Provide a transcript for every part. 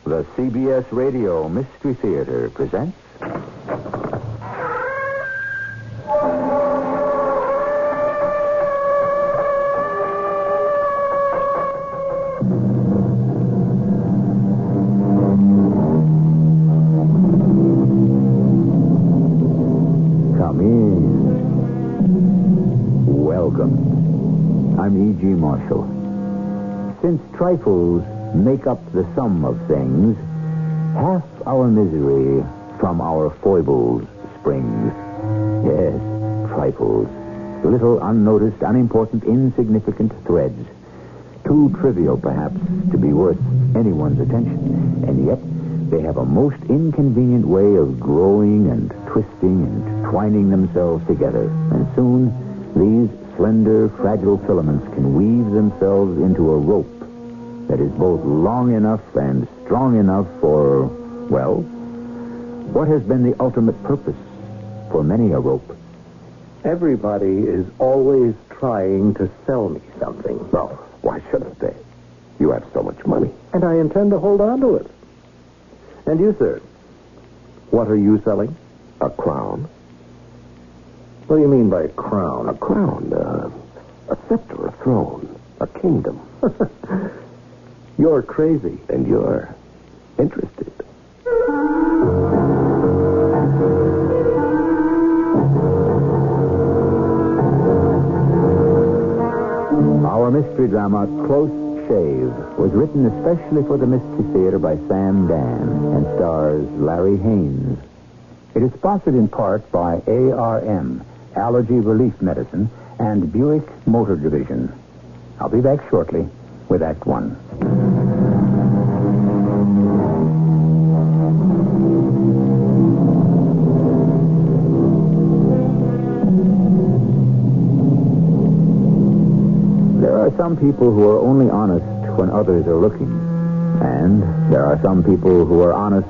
The CBS Radio Mystery Theater presents... Come in. Welcome. I'm E.G. Marshall. Since trifles make up the sum of things, half our misery from our foibles springs. Yes, trifles. Little unnoticed, unimportant, insignificant threads. Too trivial, perhaps, to be worth anyone's attention. And yet, they have a most inconvenient way of growing and twisting and twining themselves together. And soon, these slender, fragile filaments can weave themselves into a rope that is both long enough and strong enough for, well, what has been the ultimate purpose for many a rope. Everybody is always trying to sell me something. Well, why shouldn't they? You have so much money. And I intend to hold on to it. And you, sir, what are you selling? A crown. What do you mean by a crown? A crown, a scepter, a throne, a kingdom. You're crazy. And you're interested. Our mystery drama, Close Shave, was written especially for the Mystery Theater by Sam Dan and stars Larry Haynes. It is sponsored in part by ARM, Allergy Relief Medicine, and Buick Motor Division. I'll be back shortly with Act One. There are some people who are only honest when others are looking. And there are some people who are honest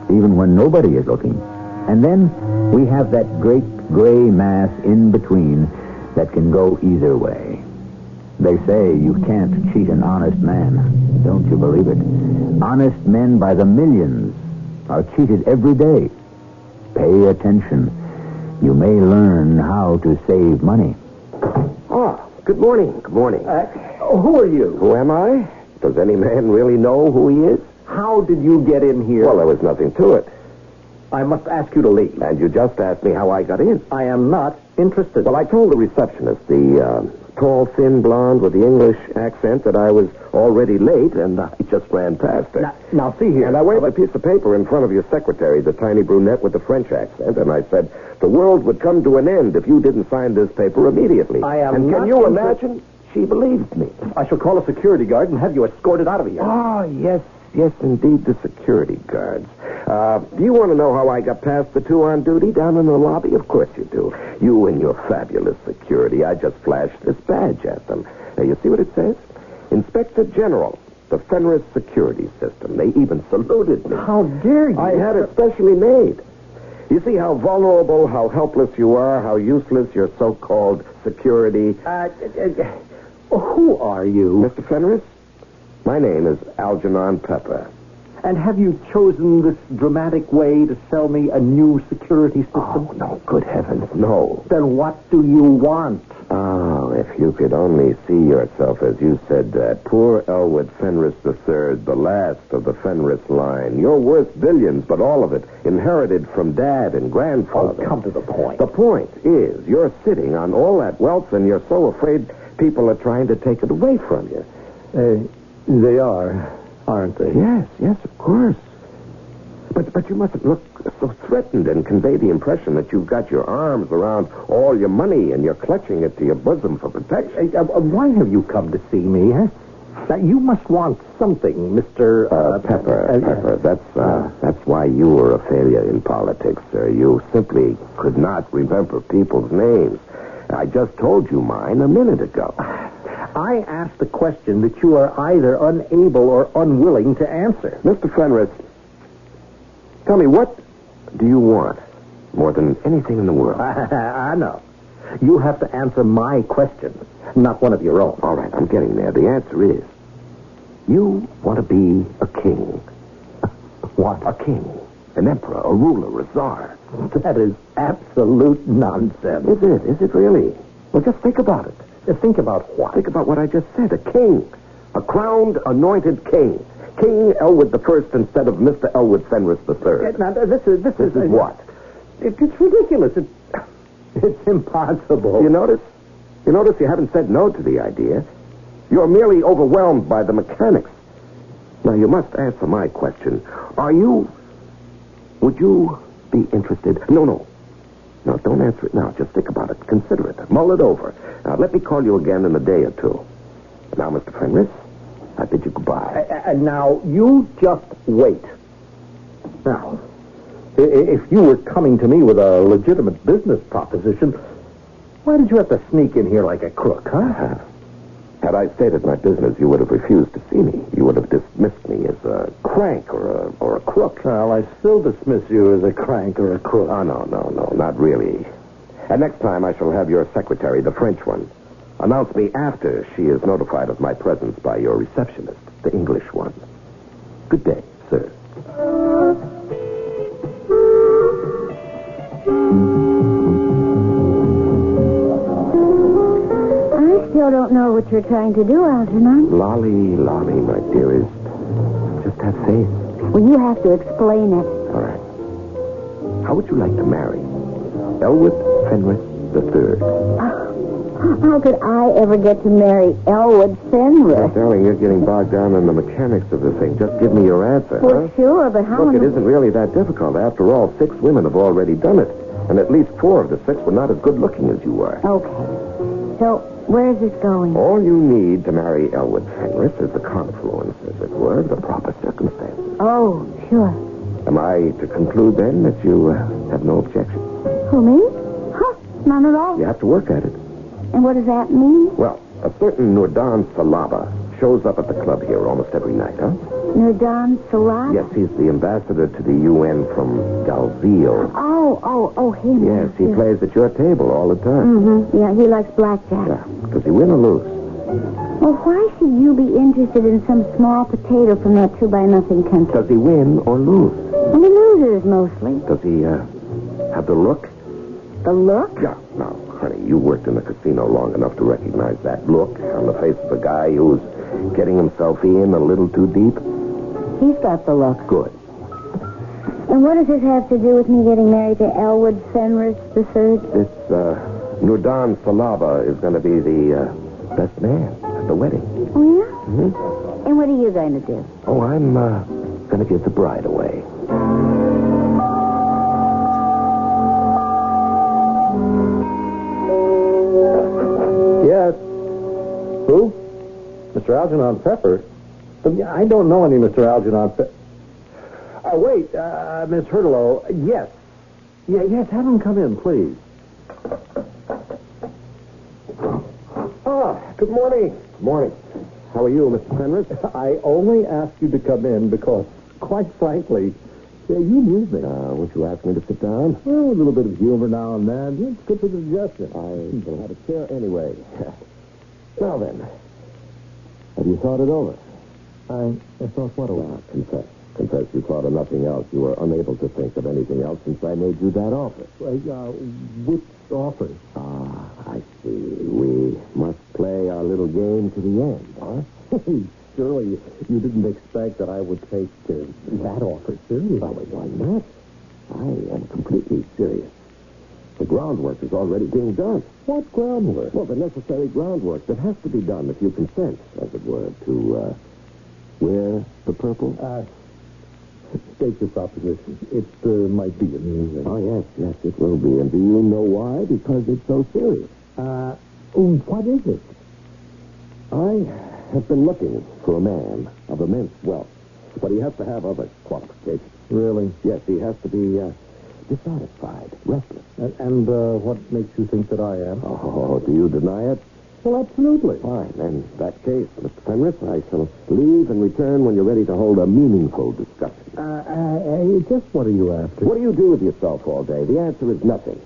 even when nobody is looking. And then we have that great gray mass in between that can go either way. They say you can't cheat an honest man. Don't you believe it? Honest men by the millions are cheated every day. Pay attention. You may learn how to save money. Oh, good morning. Good morning. Who are you? Who am I? Does any man really know who he is? How did you get in here? Well, there was nothing to it. I must ask you to leave. And you just asked me how I got in. I am not interested. Well, I told the receptionist, the tall, thin blonde with the English accent, that I was already late, and I just ran past her. Now see here. And I waved a piece of paper in front of your secretary, the tiny brunette with the French accent, and I said, the world would come to an end if you didn't sign this paper immediately. And can you imagine? She believed me. I shall call a security guard and have you escorted out of here. Oh, yes, indeed, the security guards. Do you want to know how I got past the two on duty down in the lobby? Of course you do. You and your fabulous security. I just flashed this badge at them. Now, you see what it says? Inspector General, the Fenris Security System. They even saluted me. How dare you? I had it specially made. You see how vulnerable, how helpless you are, how useless your so-called security... Who are you? Mr. Fenris? My name is Algernon Pepper. And have you chosen this dramatic way to sell me a new security system? Oh, no, good heavens, no. Then what do you want? Oh, if you could only see yourself as you said that. Poor Elwood Fenris III, the last of the Fenris line. You're worth billions, but all of it inherited from Dad and Grandfather. Oh, come to the point. The point is, you're sitting on all that wealth, and you're so afraid people are trying to take it away from you. They are, aren't they? Yes, of course. But you mustn't look so threatened and convey the impression that you've got your arms around all your money and you're clutching it to your bosom for protection. Why have you come to see me, huh? Now, you must want something, Mr. Pepper. That's why you were a failure in politics, sir. You simply could not remember people's names. I just told you mine a minute ago. I asked a question that you are either unable or unwilling to answer. Mr. Fenris, tell me, what do you want more than anything in the world? I know. You have to answer my question, not one of your own. All right, I'm getting there. The answer is, you want to be a king. What? A king, an emperor, a ruler, a czar. That is absolute nonsense. Is it? Is it really? Well, just think about it. Think about what? Think about what I just said. A king. A crowned, anointed king. King Elwood I instead of Mr. Elwood Fenris III. Now, this is what? It's ridiculous. It's impossible. You notice? You notice you haven't said no to the idea. You're merely overwhelmed by the mechanics. Now, you must answer my question. Would you be interested? No, don't answer it now. Just think about it. Consider it. Mull it over. Now, let me call you again in a day or two. Now, Mr. Fenris, I bid you goodbye. And now, you just wait. Now, if you were coming to me with a legitimate business proposition, why did you have to sneak in here like a crook, huh? Had I stated my business, you would have refused to see me. You would have dismissed me as a crank or a crook. Well, I still dismiss you as a crank or a crook. Oh, no, not really. And next time I shall have your secretary, the French one, announce me after she is notified of my presence by your receptionist, the English one. Good day, sir. I still don't know what you're trying to do, Algernon. Lolly, my dearest. Just have faith. Well, you have to explain it. All right. How would you like to marry Elwood Fenris III? How could I ever get to marry Elwood Fenris? Darling, you're getting bogged down in the mechanics of the thing. Just give me your answer, Well, sure, but how... Look, it isn't really that difficult. After all, 6 women have already done it. And at least 4 of the 6 were not as good looking as you were. Okay. So, where is this going? All you need to marry Elwood Fenris is the confluence, as it were, of the proper circumstances. Oh, sure. Am I to conclude, then, that you have no objection? Who, me? Huh, none at all. You have to work at it. And what does that mean? Well, a certain Nurdan Salaba shows up at the club here almost every night, huh? Nurdan Salaba? Yes, he's the ambassador to the UN from Dalziel. Oh, him. Yes, he plays at your table all the time. Mm-hmm. Yeah, he likes blackjack. Yeah. Does he win or lose? Well, why should you be interested in some small potato from that 2-by-0 country? Does he win or lose? Well, he loses, mostly. Does he have the look? The look? Yeah. Now, honey, you worked in the casino long enough to recognize that look on the face of a guy who's getting himself in a little too deep. He's got the look. Good. And what does this have to do with me getting married to Elwood Fenris III? This Nurdan Salaba is going to be the best man at the wedding. Oh, yeah? Mm-hmm. And what are you going to do? Oh, I'm going to give the bride away. Yes. Who? Mr. Algernon Pepper? I don't know any Mr. Algernon Pepper. Wait, Miss Hurtlow. Yes. Yes, have him come in, please. Good morning. Good morning. How are you, Mr. Fenris? I only asked you to come in because, quite frankly, you amuse me. Would you ask me to sit down? Well, a little bit of humor now and then. It's good for the digestion. I shall have a chair anyway. Now then, have you thought it over? I thought what over? Confess. Confess you thought of nothing else. You were unable to think of anything else since I made you that offer. Which offer? I see. We must play our little game to the end, huh? Surely you didn't expect that I would take that offer seriously. Well, why not? I am completely serious. The groundwork is already being done. What groundwork? Well, the necessary groundwork that has to be done if you consent, as it were, to wear the purple. State your proposition. It might be amusing. Oh, yes, it will be. And do you know why? Because it's so serious. What is it? I have been looking for a man of immense wealth, but he has to have other qualifications. Really? Yes, he has to be dissatisfied, restless. And what makes you think that I am? Oh, do you deny it? Well, absolutely. Fine. In that case, Mr. Fenris, I shall leave and return when you're ready to hold a meaningful discussion. Just what are you after? What do you do with yourself all day? The answer is nothing.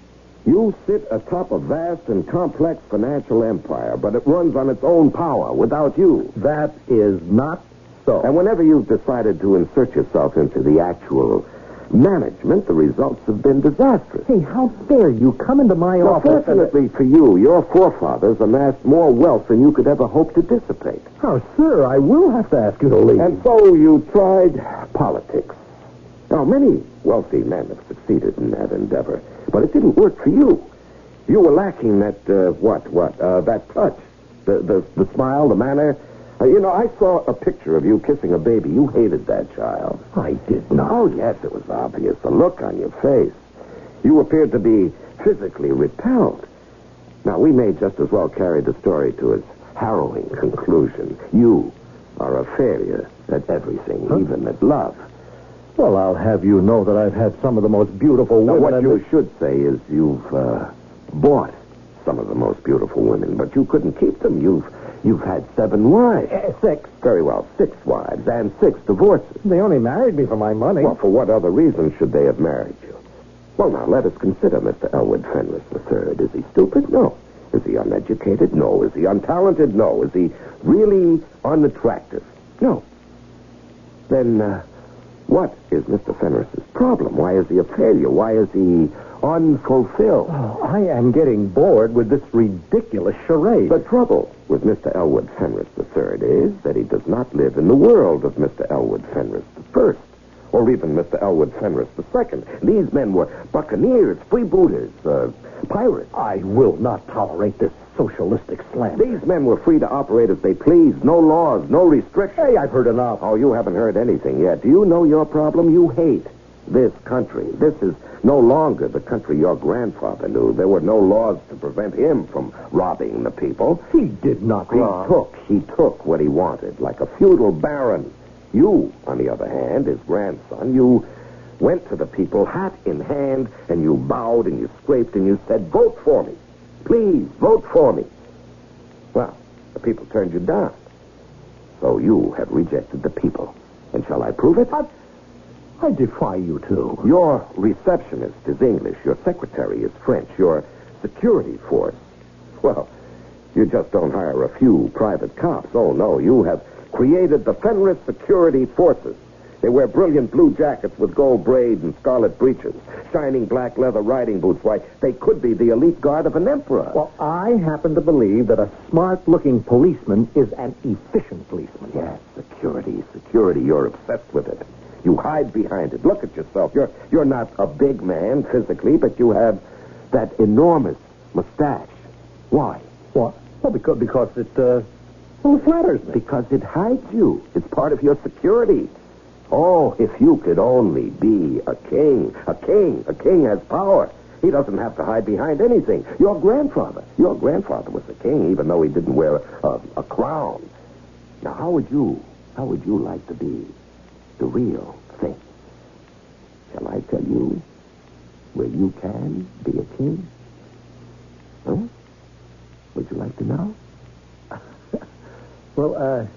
You sit atop a vast and complex financial empire, but it runs on its own power without you. That is not so. And whenever you've decided to insert yourself into the actual management, the results have been disastrous. Hey, how dare you come into my Well, office? fortunately for you, your forefathers amassed more wealth than you could ever hope to dissipate. Oh, sir, I will have to ask you to leave. And so you tried politics. Now, many wealthy men have succeeded in that endeavor, but it didn't work for you. You were lacking that, that touch. The smile, the manner. I saw a picture of you kissing a baby. You hated that child. I did not. Oh, yes, it was obvious. The look on your face. You appeared to be physically repelled. Now, we may just as well carry the story to its harrowing conclusion. You are a failure at everything, even at love. Well, I'll have you know that I've had some of the most beautiful Now, women. what you should say is you've bought some of the most beautiful women, but you couldn't keep them. You've had 7 wives. 6. Very well, 6 wives and 6 divorces. They only married me for my money. Well, for what other reason should they have married you? Well, now, let us consider Mr. Elwood Fenris III. Is he stupid? No. Is he uneducated? No. Is he untalented? No. Is he really unattractive? No. Then, what is Mr. Fenris's problem? Why is he a failure? Why is he unfulfilled? Oh, I am getting bored with this ridiculous charade. The trouble with Mr. Elwood Fenris III is that he does not live in the world of Mr. Elwood Fenris I, or even Mr. Elwood Fenris II. These men were buccaneers, freebooters, pirates. I will not tolerate this socialistic slander. These men were free to operate as they pleased. No laws, no restrictions. Hey, I've heard enough. Oh, you haven't heard anything yet. Do you know your problem? You hate this country. This is no longer the country your grandfather knew. There were no laws to prevent him from robbing the people. He did not rob. He took what he wanted, like a feudal baron. You, on the other hand, his grandson, you went to the people, hat in hand, and you bowed and you scraped and you said, vote for me. Please, vote for me. Well, the people turned you down. So you have rejected the people. And shall I prove it? I defy you to. Your receptionist is English. Your secretary is French. Your security force, well, you just don't hire a few private cops. Oh, no, you have created the Fenris Security Forces. They wear brilliant blue jackets with gold braid and scarlet breeches, shining black leather riding boots. Why, they could be the elite guard of an emperor. Well, I happen to believe that a smart-looking policeman is an efficient policeman. Yes, security. You're obsessed with it. You hide behind it. Look at yourself. You're not a big man physically, but you have that enormous mustache. Why? What? Well, because it flatters me. Because it hides you. It's part of your security. Oh, if you could only be a king. A king has power. He doesn't have to hide behind anything. Your grandfather was a king, even though he didn't wear a crown. Now, how would you like to be the real thing? Shall I tell you where you can be a king? Huh? Would you like to know? Well,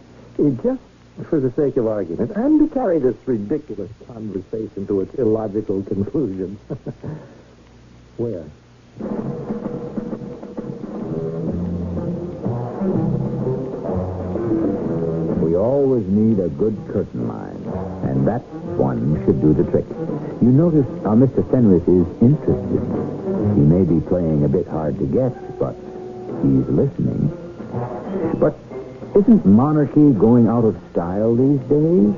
just for the sake of argument, and to carry this ridiculous conversation to its illogical conclusion. Where? We always need a good curtain line, and that one should do the trick. You notice how Mr. Fenris is interested. He may be playing a bit hard to get, but he's listening. But isn't monarchy going out of style these days?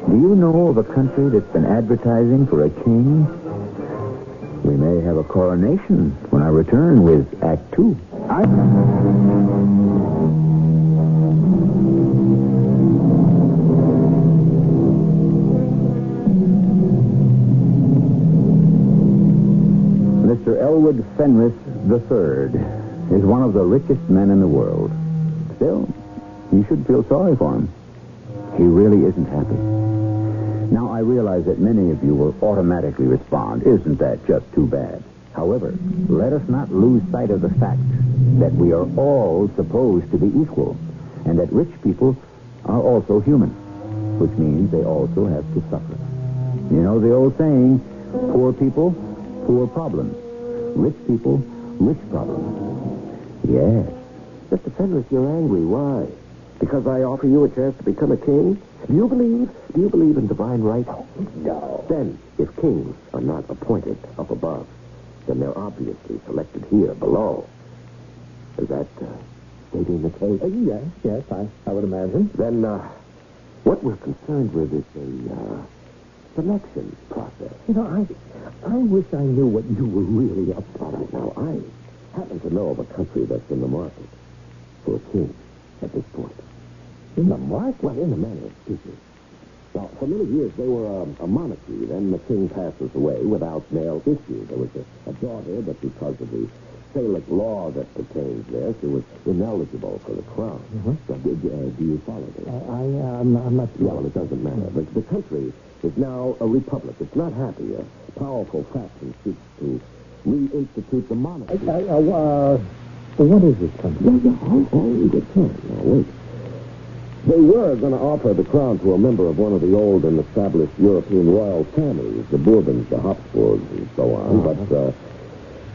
Do you know of a country that's been advertising for a king? We may have a coronation when I return with Act 2. Mr. Elwood Fenris III is one of the richest men in the world. Still, you should feel sorry for him. He really isn't happy. Now, I realize that many of you will automatically respond, isn't that just too bad? However, let us not lose sight of the fact that we are all supposed to be equal, and that rich people are also human, which means they also have to suffer. You know the old saying, poor people, poor problems. Rich people, rich problems. Yes. Mr. Fenris, you're angry. Why? Because I offer you a chance to become a king? Do you believe in divine right? No. Then, if kings are not appointed up above, then they're obviously selected here below. Is that stating the case? Yes, I would imagine. Then, what we're concerned with is a selection process. I wish I knew what you were really up to. All right, now, I happen to know of a country that's in the market for a king at this point. In the market? Well, in a manner of speaking. Now, for many years, they were a monarchy. Then the king passes away without male issue. There was a daughter, but because of the Salic law that pertains there, she was ineligible for the crown. So, do you follow this? I'm not sure. Well, it doesn't matter. But the country is now a republic. It's not happy. A powerful faction seeks to reinstitute the monarchy. What is this country? You get time. Now, wait. They were going to offer the crown to a member of one of the old and established European royal families, the Bourbons, the Habsburgs, and so on. But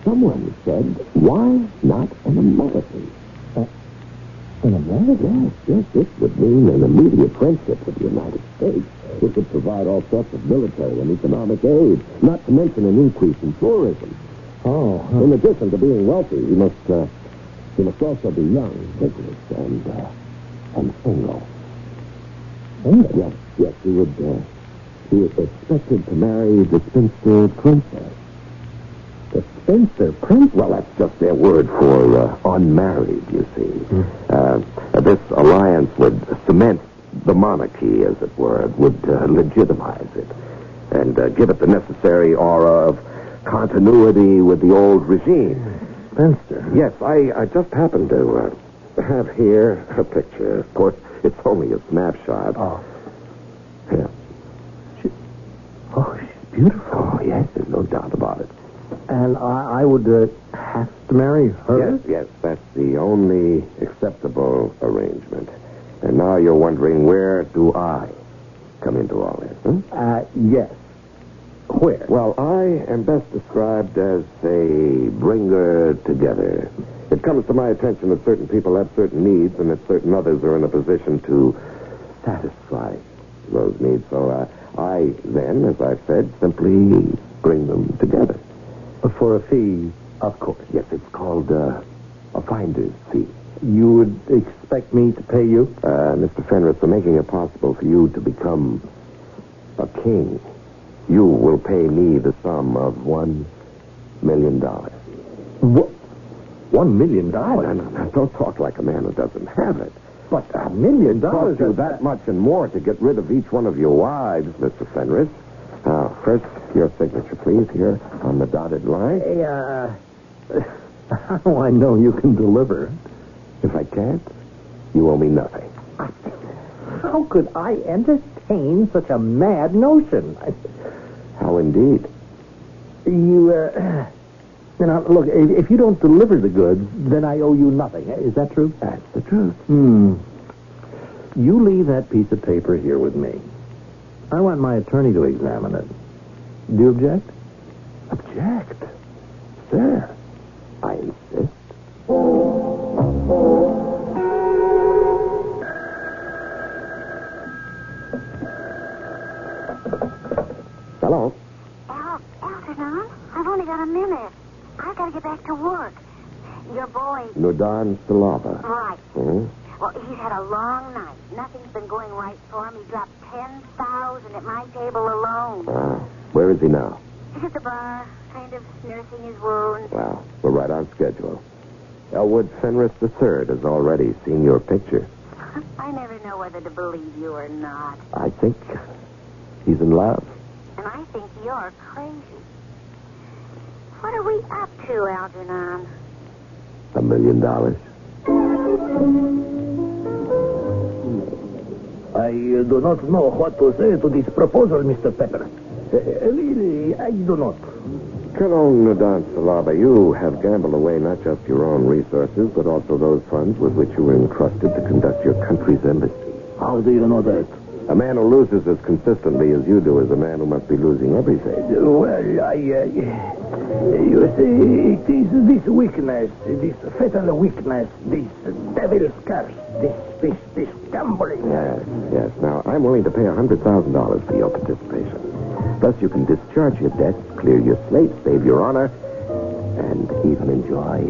someone said, why not an American? An American? Yes. This would mean an immediate friendship with the United States. It could provide all sorts of military and economic aid, not to mention an increase in tourism. In addition to being wealthy, you must also be young, vigorous, and single. Single? Yes, you would be expected to marry the spinster princess. The spinster princess? Well, that's just their word for unmarried, you see. This alliance would cement the monarchy, as it were. It would legitimize it and give it the necessary aura of continuity with the old regime. Spinster? Yes, I just happened to have here a picture. Of course, it's only a snapshot. Yeah. She's beautiful. Oh, yes, there's no doubt about it. And I would have to marry her? Yes, that's the only acceptable arrangement. And now you're wondering, where do I come into all this? Yes. Where? Well, I am best described as a bringer together. It comes to my attention that certain people have certain needs and that certain others are in a position to satisfy those needs. So I then, as I've said, simply bring them together. For a fee, of course. Yes, it's called a finder's fee. You would expect me to pay you? Mr. Fenris, for making it possible for you to become a king, you will pay me the sum of $1 million. What? $1 million? No, don't talk like a man who doesn't have it. But $1 million? It costs you that much and more to get rid of each one of your wives, Mr. Fenris. Now, first, your signature, please, here on the dotted line. Hey, how do I know you can deliver? If I can't, you owe me nothing. How could I entertain such a mad notion? How indeed? Look, if you don't deliver the goods, then I owe you nothing. Is that true? That's the truth. You leave that piece of paper here with me. I want my attorney to examine it. Do you object? Object? Sir, I insist. Hello? Algernon, I've only got a minute. I've got to get back to work. Your boy... Nudan Salava. Right. Hmm? Well, he's had a long night. Nothing's been going right for him. He dropped $10,000 at my table alone. Where is he now? He's at the bar, kind of nursing his wound. Well, we're right on schedule. Elwood Fenris III has already seen your picture. I never know whether to believe you or not. I think he's in love. And I think you're crazy. What are we up to, Algernon? $1 million. I do not know what to say to this proposal, Mr. Pepper. Really, I do not. Colonel Nudan Salava, you have gambled away not just your own resources, but also those funds with which you were entrusted to conduct your country's embassy. How do you know that? A man who loses as consistently as you do is a man who must be losing everything. Well, you see, it is this weakness, this fatal weakness, this devil's curse, this gambling. Yes. Now, I'm willing to pay $100,000 for your participation. Thus, you can discharge your debts, clear your slate, save your honor, and even enjoy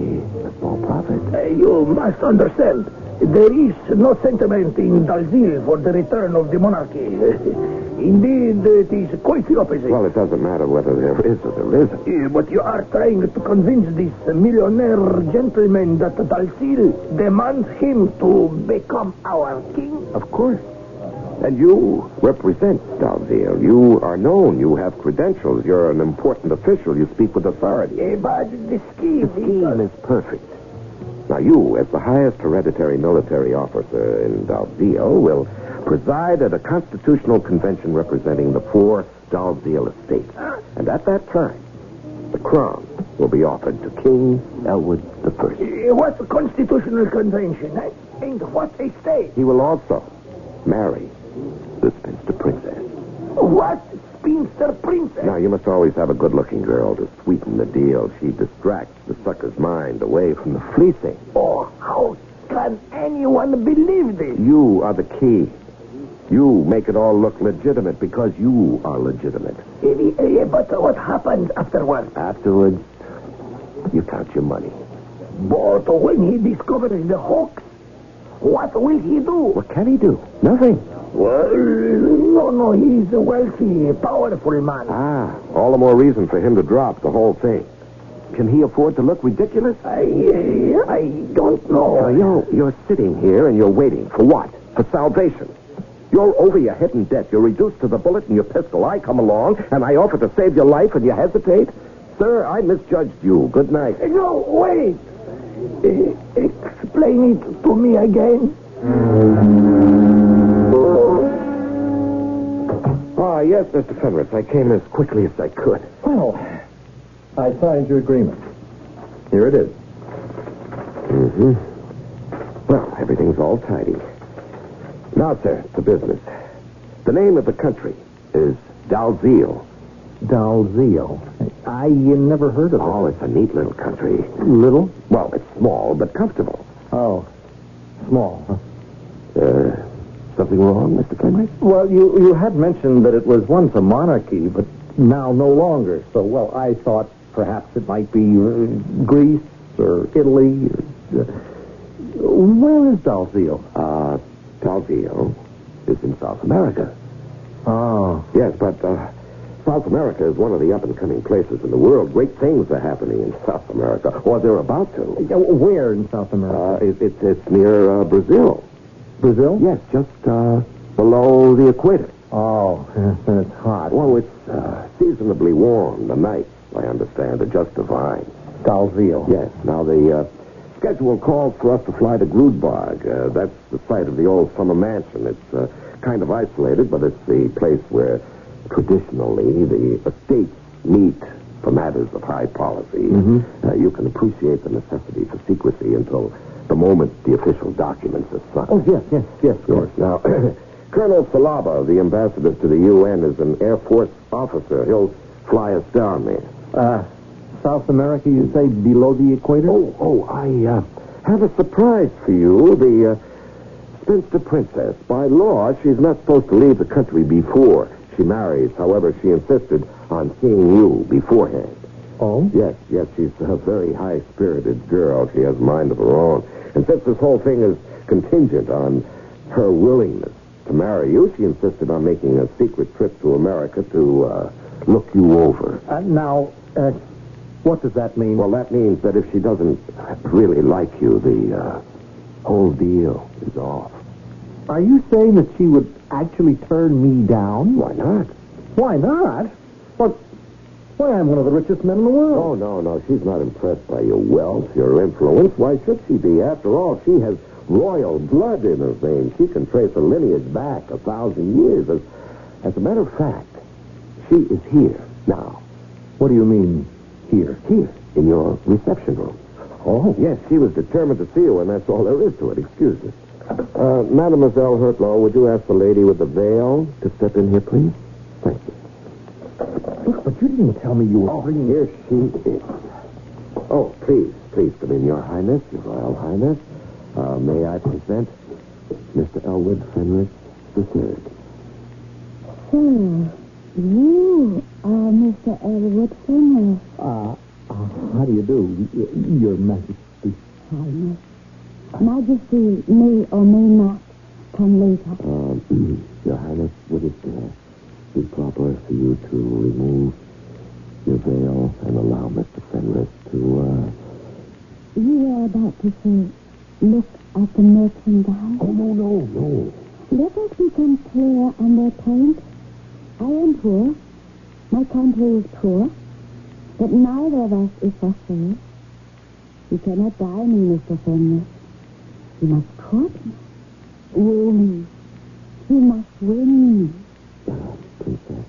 a small profit. You must understand, there is no sentiment in Dalziel for the return of the monarchy. Indeed, it is quite the opposite. Well, it doesn't matter whether there is or there isn't. But you are trying to convince this millionaire gentleman that Dalziel demands him to become our king? Of course. And you represent Dalziel. You are known. You have credentials. You're an important official. You speak with authority. But the scheme is perfect. Now, you, as the highest hereditary military officer in Dalziel, will preside at a constitutional convention representing the 4 Dalziel estates. And at that time, the crown will be offered to King Elwood I. What constitutional convention? And what estate? He will also marry the spinster princess. What spinster princess? Now, you must always have a good-looking girl to sweeten the deal. She distracts the sucker's mind away from the fleecing. Oh, how can anyone believe this? You are the key. You make it all look legitimate because you are legitimate. But what happens afterwards? Afterwards, you count your money. But when he discovers the hoax, what will he do? What can he do? Nothing. Well, no, he's a wealthy, powerful man. All the more reason for him to drop the whole thing. Can he afford to look ridiculous? I don't know. You're sitting here and you're waiting. For what? For salvation. You're over your head in debt. You're reduced to the bullet in your pistol. I come along and I offer to save your life and you hesitate? Sir, I misjudged you. Good night. No, wait. Explain it to me again. Yes, Mr. Fenris. I came as quickly as I could. Well, I signed your agreement. Here it is. Mm-hmm. Well, everything's all tidy. Now, sir, to business. The name of the country is Dalziel. Dalziel? I never heard of it. Oh, it's a neat little country. Little? Well, it's small, but comfortable. Oh, small, huh? Something wrong, Mr. Fenris? Well, you had mentioned that it was once a monarchy, but now no longer. So, well, I thought perhaps it might be Greece or Italy. Where is Dalziel? Dalziel is in South America. Oh. Yes, but South America is one of the up-and-coming places in the world. Great things are happening in South America, or they're about to. Where in South America? It's near Brazil. Brazil? Yes, just below the equator. Oh, and it's hot. Well, it's seasonably warm. The nights, I understand, are just divine. Dalziel. Yes. Now, the schedule calls for us to fly to Grudberg. That's the site of the old summer mansion. It's kind of isolated, but it's the place where traditionally the estates meet for matters of high policy. Mm-hmm. You can appreciate the necessity for secrecy until the moment the official documents are signed. Oh, yes, of course. Now, Colonel Salaba, the ambassador to the UN, is an Air Force officer. He'll fly us down there. South America, you say, below the equator? I have a surprise for you. The spinster princess. By law, she's not supposed to leave the country before she marries. However, she insisted on seeing you beforehand. Oh? Yes, she's a very high-spirited girl. She has a mind of her own. And since this whole thing is contingent on her willingness to marry you, she insisted on making a secret trip to America to look you over. Now, what does that mean? Well, that means that if she doesn't really like you, the whole deal is off. Are you saying that she would actually turn me down? Why not? Why not? Why, I'm one of the richest men in the world. Oh, no. She's not impressed by your wealth, your influence. Why should she be? After all, she has royal blood in her veins. She can trace a lineage back 1,000 years. As a matter of fact, she is here now. What do you mean, here? Here, in your reception room. Oh? Yes, she was determined to see you, and that's all there is to it. Excuse me. Mademoiselle Hurtlow, would you ask the lady with the veil to step in here, please? Thank you. Look, but you didn't tell me you were bringing... Here she is. Oh, please come in, Your Highness, Your Royal Highness. May I present Mr. Elwood Fenris III. Sir, you are Mr. Elwood Fenris. How do you do, Your Majesty? Highness. Majesty may or may not come later. Your Highness, would it be proper for you to remove your veil and allow Mr. Fenris to, You were about to say, look at the merchandise. Oh, no. Let us become clear on their point. I am poor. My country is poor. But neither of us is for sale. You cannot buy me, Mr. Fenris. You must court me. Woo me. You must win me. Princess,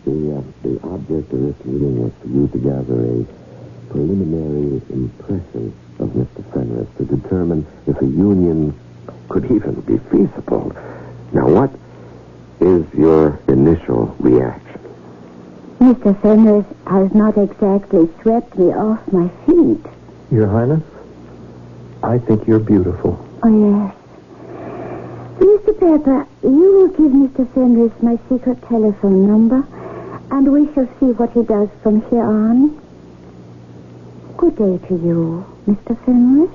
the object of this meeting was for you to gather a preliminary impression of Mr. Fenris to determine if a union could even be feasible. Now, what is your initial reaction? Mr. Fenris has not exactly swept me off my feet. Your Highness, I think you're beautiful. Oh, yes. Mr. Pepper, you will give Mr. Fenris my secret telephone number, and we shall see what he does from here on. Good day to you, Mr. Fenris.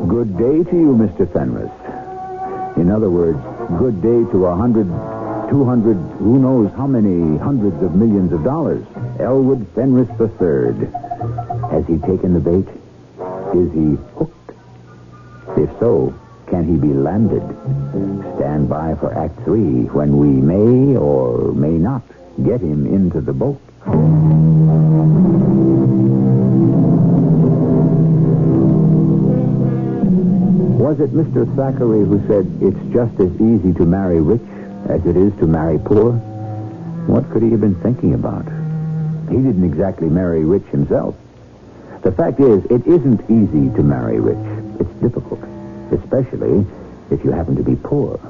Good day to you, Mr. Fenris. In other words, good day to 100, 200, who knows how many hundreds of millions of dollars. Elwood Fenris III. Has he taken the bait? Is he hooked? If so, can he be landed? Stand by for Act 3 when we may or may not get him into the boat. Was it Mr. Thackeray who said, it's just as easy to marry rich as it is to marry poor? What could he have been thinking about? He didn't exactly marry rich himself. The fact is, it isn't easy to marry rich. It's difficult, especially if you happen to be poor.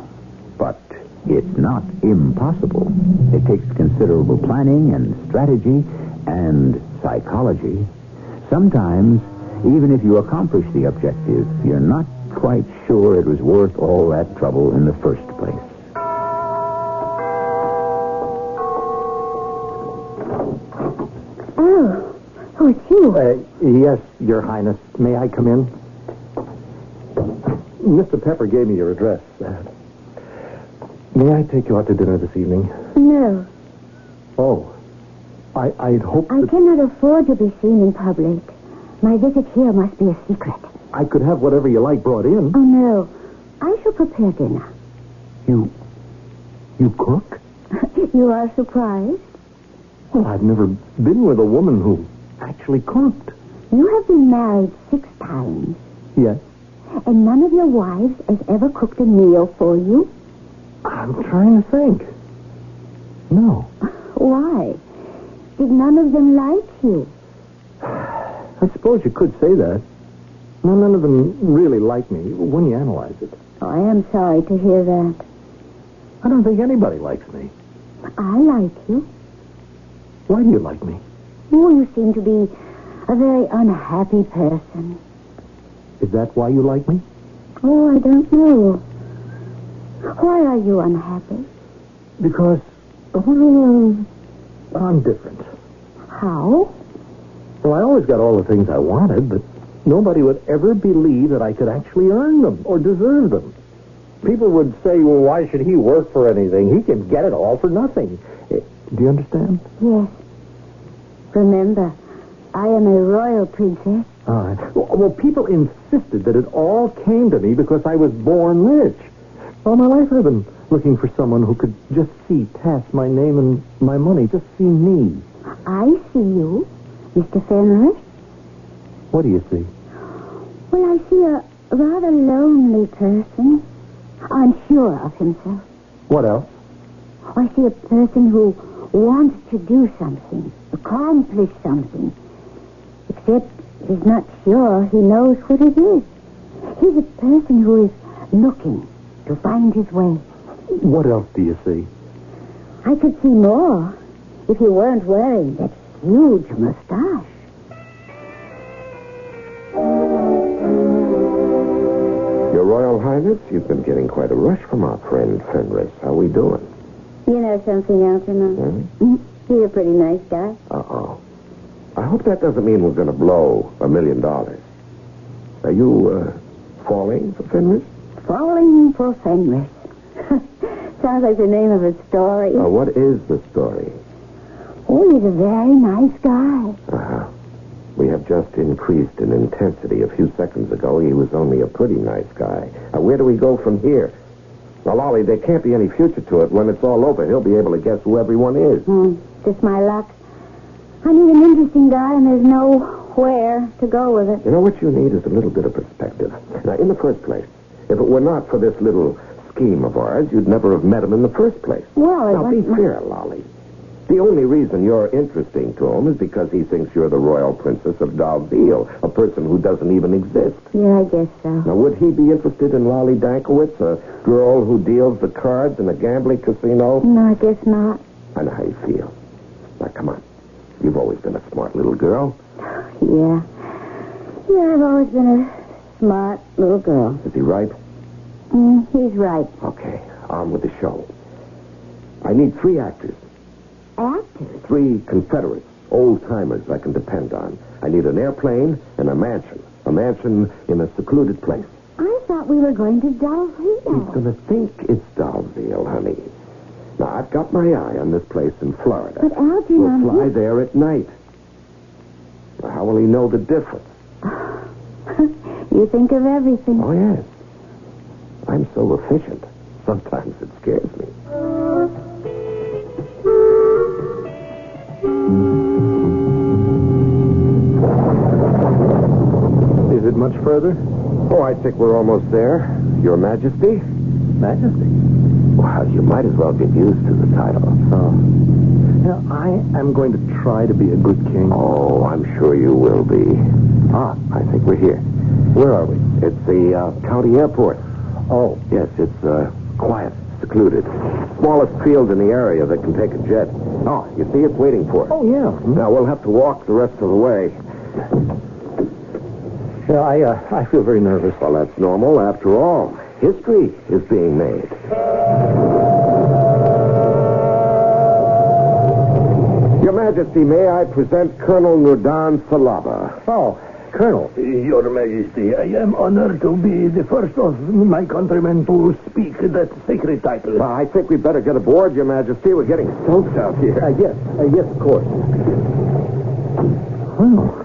But it's not impossible. It takes considerable planning and strategy and psychology. Sometimes, even if you accomplish the objective, you're not quite sure it was worth all that trouble in the first place. Oh, it's you. Yes, Your Highness. May I come in? Mr. Pepper gave me your address. May I take you out to dinner this evening? No. Oh. I'd hoped I that... cannot afford to be seen in public. My visit here must be a secret. I could have whatever you like brought in. Oh, no. I shall prepare dinner. You cook? You are surprised? Well, I've never been with a woman who actually cooked. You have been married 6 times. Yes. And none of your wives has ever cooked a meal for you? I'm trying to think. No. Why? Did none of them like you? I suppose you could say that. No, none of them really like me when you analyze it. Oh, I am sorry to hear that. I don't think anybody likes me. I like you. Why do you like me? Oh, you seem to be a very unhappy person. Is that why you like me? Oh, I don't know. Why are you unhappy? Because, well, I'm different. How? Well, I always got all the things I wanted, but nobody would ever believe that I could actually earn them or deserve them. People would say, well, why should he work for anything? He can get it all for nothing. Do you understand? Yes. Remember, I am a royal princess. All right. Well, people insisted that it all came to me because I was born rich. All my life I've been looking for someone who could just see past my name and my money, just see me. I see you, Mr. Fenris. What do you see? Well, I see a rather lonely person, unsure of himself. What else? I see a person who wants to do something, accomplish something, except he's not sure he knows what it is. He's a person who is looking to find his way. What else do you see? I could see more if you weren't wearing that huge mustache. Your Royal Highness, you've been getting quite a rush from our friend Fenris. How are we doing? You know something, Algernon? He's a pretty nice guy. Uh-oh. I hope that doesn't mean we're going to blow $1 million. Are you, falling for Fenris? Falling for Fenris. Sounds like the name of a story. What is the story? Oh, he's a very nice guy. Uh-huh. We have just increased in intensity. A few seconds ago, he was only a pretty nice guy. Now, where do we go from here? Now, Lolly, there can't be any future to it. When it's all over, he'll be able to guess who everyone is. Just my luck. I need an interesting guy, and there's nowhere to go with it. You know what you need is a little bit of perspective. Now, in the first place, if it were not for this little scheme of ours, you'd never have met him in the first place. Well, now, be fair, Lolly. The only reason you're interesting to him is because he thinks you're the royal princess of Dalziel, a person who doesn't even exist. Yeah, I guess so. Now, would he be interested in Lolly Dankowitz, a girl who deals the cards in a gambling casino? No, I guess not. I know how you feel. Now, come on. You've always been a smart little girl. Yeah. Yeah, I've always been a smart little girl. Is he right? He's right. Okay, on with the show. I need 3 actors. Actors? 3 Confederates, old-timers I can depend on. I need an airplane and a mansion. A mansion in a secluded place. I thought we were going to Dalziel. He's going to think it's Dalziel, honey. Now, I've got my eye on this place in Florida. But Algernon... We'll fly there at night. Now, how will he know the difference? You think of everything. Oh, yes. I'm so efficient. Sometimes it scares me. Is it much further? Oh, I think we're almost there. Your Majesty? Majesty. Well, you might as well get used to the title. Oh. Now, I am going to try to be a good king. Oh, I'm sure you will be. I think we're here. Where are we? It's the county airport. Oh. Yes, it's quiet, secluded. Smallest field in the area that can take a jet. Oh, you see, it's waiting for us. Oh, yeah. Now, we'll have to walk the rest of the way. Yeah, I feel very nervous. Well, that's normal. After all, history is being made. Your Majesty, may I present Colonel Nudan Salaba? Oh, Colonel. Your Majesty, I am honored to be the first of my countrymen to speak that sacred title. Well, I think we'd better get aboard, Your Majesty. We're getting soaked out here. Yes, of course. Oh.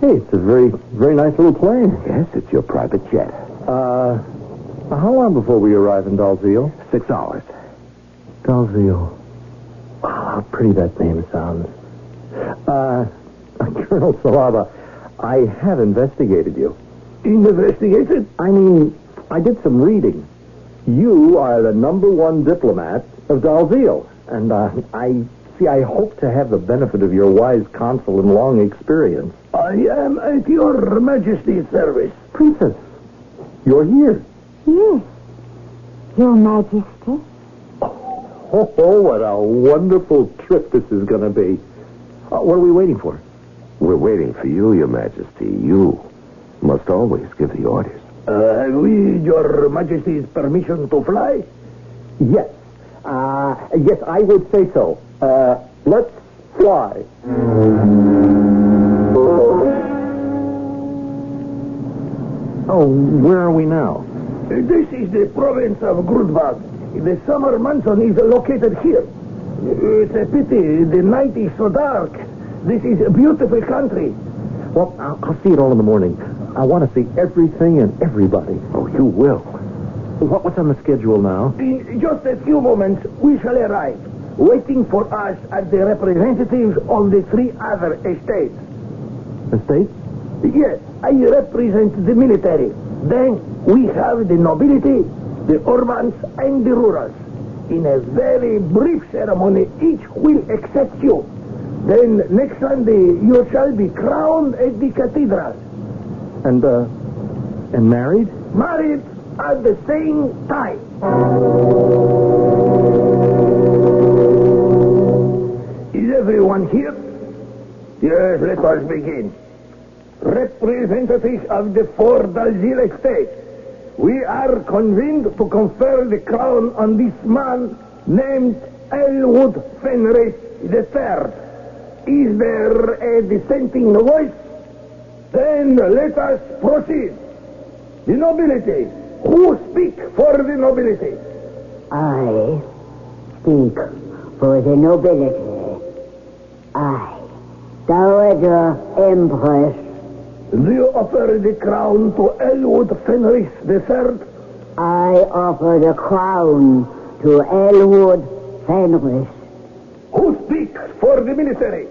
Hey, it's a very, very nice little plane. Yes, it's your private jet. How long before we arrive in Dalziel? 6 hours. Dalziel. Wow, how pretty that name sounds. Colonel Salaba, I have investigated you. Investigated? I mean, I did some reading. You are the #1 diplomat of Dalziel. And I hope to have the benefit of your wise counsel and long experience. I am at your Majesty's service. Princess, you're here. Yes. Your Majesty. Oh, what a wonderful trip this is going to be. What are we waiting for? We're waiting for you, Your Majesty. You must always give the orders. Have we your Majesty's permission to fly? Yes. Yes, I would say so. Let's fly. Oh, where are we now? This is the province of Grudbag. The summer mansion is located here. It's a pity the night is so dark. This is a beautiful country. Well, I'll see it all in the morning. I want to see everything and everybody. Oh, you will. What's on the schedule now? In just a few moments, we shall arrive. Waiting for us are the representatives of the 3 other estates. Estate? Yes, I represent the military. Then we have the nobility, the urbans, and the rurals. In a very brief ceremony, each will accept you. Then next Sunday, you shall be crowned at the cathedral. And married? Married at the same time. Is everyone here? Yes, let us begin. Representatives of the four Dalziel estates, we are convened to confer the crown on this man named Elwood Fenris III. Is there a dissenting voice? Then let us proceed. The nobility. Who speak for the nobility? I speak for the nobility. I, Dowager Empress. Do you offer the crown to Elwood Fenris III? I offer the crown to Elwood Fenris. Who speaks for the military?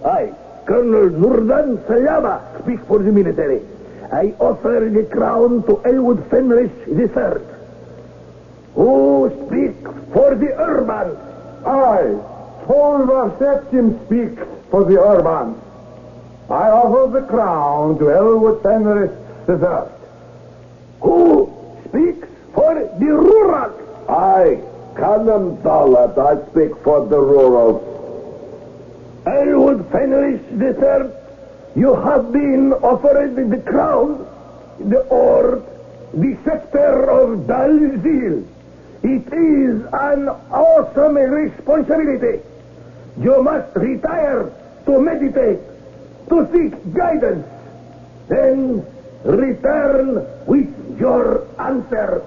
I, Colonel Nurdan Sayaba, speak for the military. I offer the crown to Elwood Fenris III. Who speaks for the urban? I, Tolvar Septim, speak for the urban. I offer the crown to Elwood Fenris III. Who speaks for the rural? I, Khanam Dalat, I speak for the rural. Elwood Fenris III, you have been offered the crown, the scepter of Dalziel. It is an awesome responsibility. You must retire to meditate, to seek guidance, then return with your answer.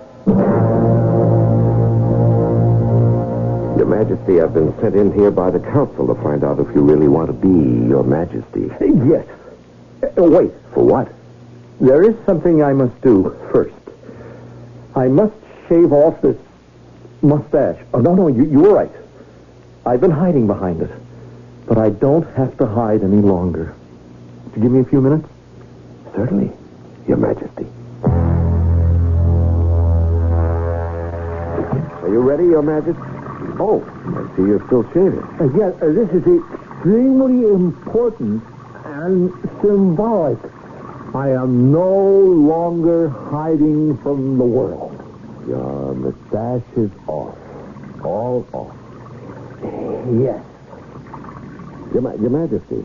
Your Majesty, I've been sent in here by the council to find out if you really want to be Your Majesty. Yes. Wait. For what? There is something I must do first. I must shave off this mustache. Oh, no, you were right. I've been hiding behind it. But I don't have to hide any longer. Would you give me a few minutes? Certainly, Your Majesty. Are you ready, Your Majesty? Oh, I see you're still shaving. Yes, this is extremely important and symbolic. I am no longer hiding from the world. Your mustache is off. All off. Yes. Your Majesty.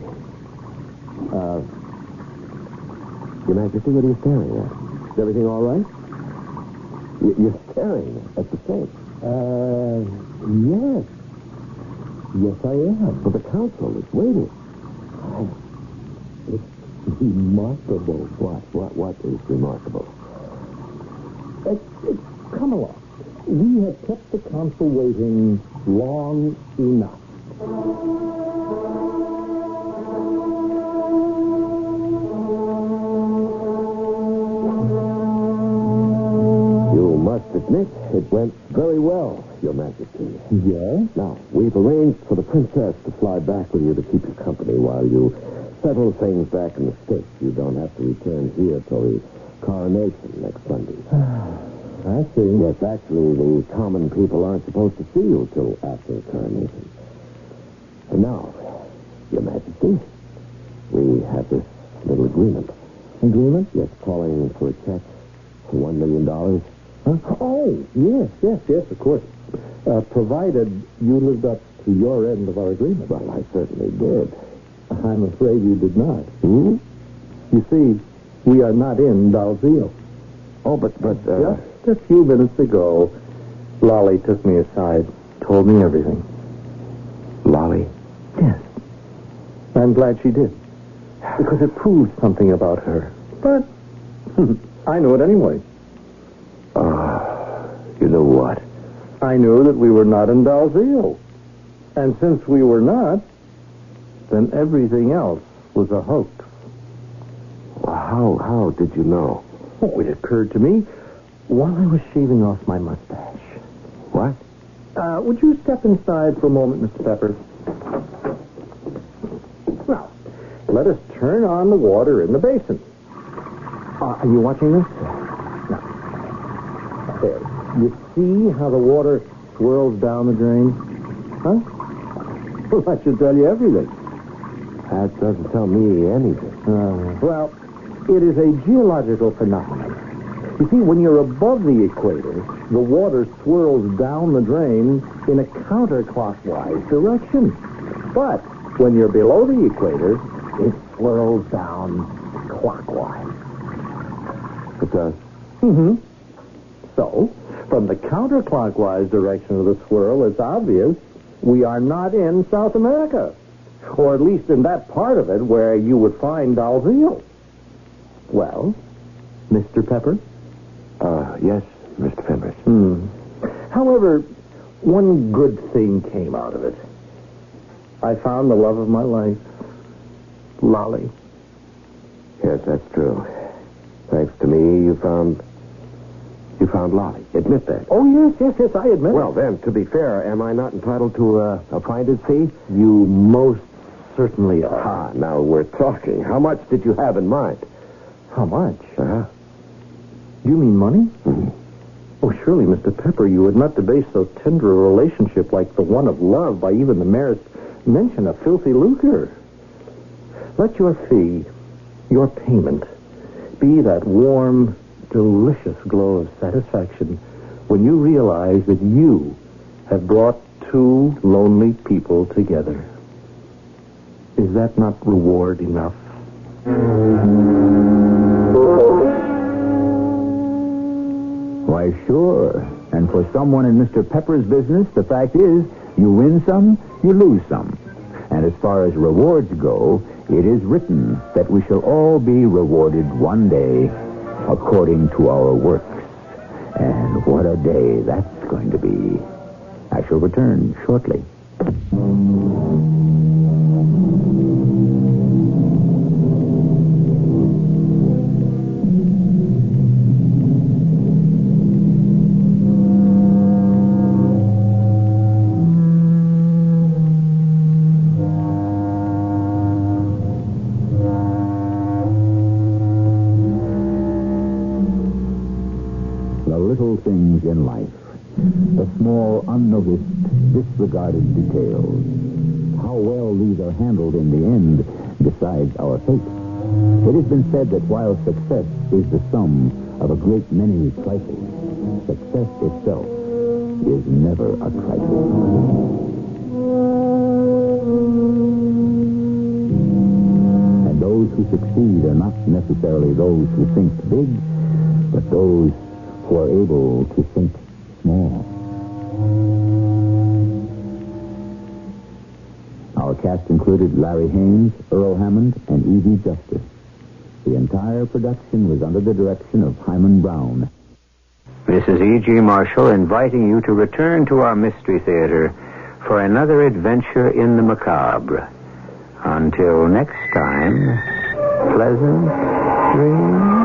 Your Majesty, what are you staring at? Is everything all right? You're staring at the safe. Yes. Yes, I am. But the council is waiting. It's remarkable. What is remarkable? Come along. We have kept the council waiting long enough. You must admit it went very well, Your Majesty. Yes? Now, we've arranged for the princess to fly back with you to keep you company while you settle things back in the States. You don't have to return here till the coronation next Sunday. I see. Yes, actually, the common people aren't supposed to see you till after the coronation. And now, Your Majesty, we have this little agreement. Agreement? Yes, calling for a check for $1 million. Huh? Oh, yes, of course. Provided you lived up to your end of our agreement. Well, I certainly did. I'm afraid you did not. Hmm? You see, we are not in Dalziel. Oh, but Just a few minutes ago, Lolly took me aside, told me everything. Lolly? Yes. I'm glad she did. Because it proves something about her. But I knew it anyway. You know what? I knew that we were not in Dalziel. And since we were not, then everything else was a hoax. Well, how did you know? Oh, it occurred to me while I was shaving off my mustache. What? Would you step inside for a moment, Mr. Pepper? Now, let us turn on the water in the basin. Are you watching this? Now, there. You see how the water swirls down the drain? Huh? Well, that should tell you everything. That doesn't tell me anything. Well, it is a geological phenomenon. You see, when you're above the equator, the water swirls down the drain in a counterclockwise direction. But when you're below the equator, it swirls down clockwise. It does? Mm-hmm. So, from the counterclockwise direction of the swirl, it's obvious we are not in South America. Or at least in that part of it where you would find Dalziel. Well, Mr. Pepper? Yes, Mr. Fenris. However, one good thing came out of it. I found the love of my life. Lolly. Yes, that's true. Thanks to me, you found Lolly. Admit that. Oh, yes, I admit Well, it. then, to be fair, am I not entitled to a finder's fee? You most certainly are. Ah, now we're talking. How much did you have in mind? How much? Uh-huh. You mean money? Mm-hmm. Oh, surely, Mr. Pepper, you would not debase so tender a relationship like the one of love by even the merest mention of filthy lucre. Let your fee, your payment, be that warm, delicious glow of satisfaction when you realize that you have brought two lonely people together. Is that not reward enough? Why, sure. And for someone in Mr. Pepper's business, the fact is, you win some, you lose some. And as far as rewards go, it is written that we shall all be rewarded one day according to our works. And what a day that's going to be. I shall return shortly. Things in life, the small, unnoticed, disregarded details. How well these are handled in the end decides our fate. It has been said that while success is the sum of a great many trifles, success itself is never a trifle. And those who succeed are not necessarily those who think big, but those who are able to think small. Our cast included Larry Haynes, Earl Hammond, and Evie Justice. The entire production was under the direction of Himan Brown. This is E.G. Marshall inviting you to return to our Mystery Theater for another adventure in the macabre. Until next time, pleasant dreams.